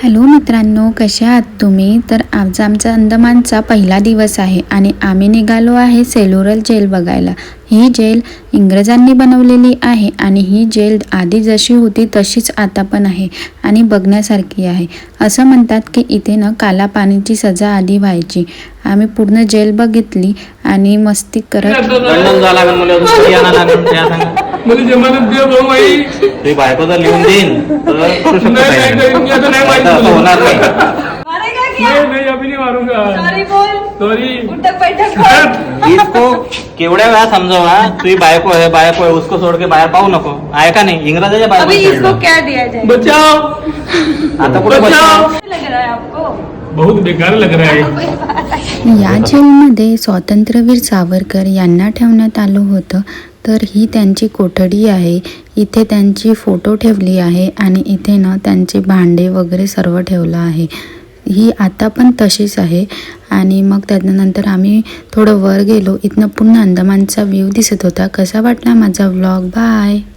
Hello मित्रांनो, कसे आहात तुम्ही? तर आज आमचा अंदमानचा पहिला दिवस आहे आणि आम्ही निघालो आहे सेल्युलर जेल बघायला। ही जेल इंग्रजांनी बनवलेली आहे आणि ही जेल आधी जशी होती तशीच आता पण आहे आणि बघण्यासारखी आहे। असं म्हणतात की इथे ना काला पाण्याची सजा आधी व्हायची। आम्ही पूर्ण जेल बघितली आणि मस्ती करत लंडन जा लागेल मला दुसरी यायला लागेल त्या सांगा मुझे जमानत दे भाऊ भाई। ते बायको जर लिहून देईन तर करू शकतो नहीं काही नहीं नहीं, ये तो नहीं नाही तर असं होणार नाही। मारेगा क्या? नहीं नहीं अभी नहीं मारूंगा। सॉरी बोल। सॉरी। उठक बैठक कर। इसको केवढ्या वेळा समजावा तुझी बायको आहे उसको सोड के बाहेर पाहू नको आहे का नाही। इंग्रजाच्या अभी इसको बायको क्या दिया जाए? बचाओ आता कुठे बचाओ। लग रहा है आपको? बहुत बेकार लग रहा है। या जेलमध्ये स्वातंत्र्यवीर सावरकर यांना ठेवण्यात आलं होतं। तर ही त्यांची कोठडी आहे। इथे त्यांची फोटो ठेवली आहे आणि इथे ना त्यांचे भांडे वगैरे सर्व ठेवलं आहे। ही आता पण तशीच आहे। आणि मग त्यानंतर आम्ही थोडं वर गेलो। इथनं पुन्हा अंदमानचा व्ह्यू दिसत होता। कसा वाटला माझा व्लॉग? बाय।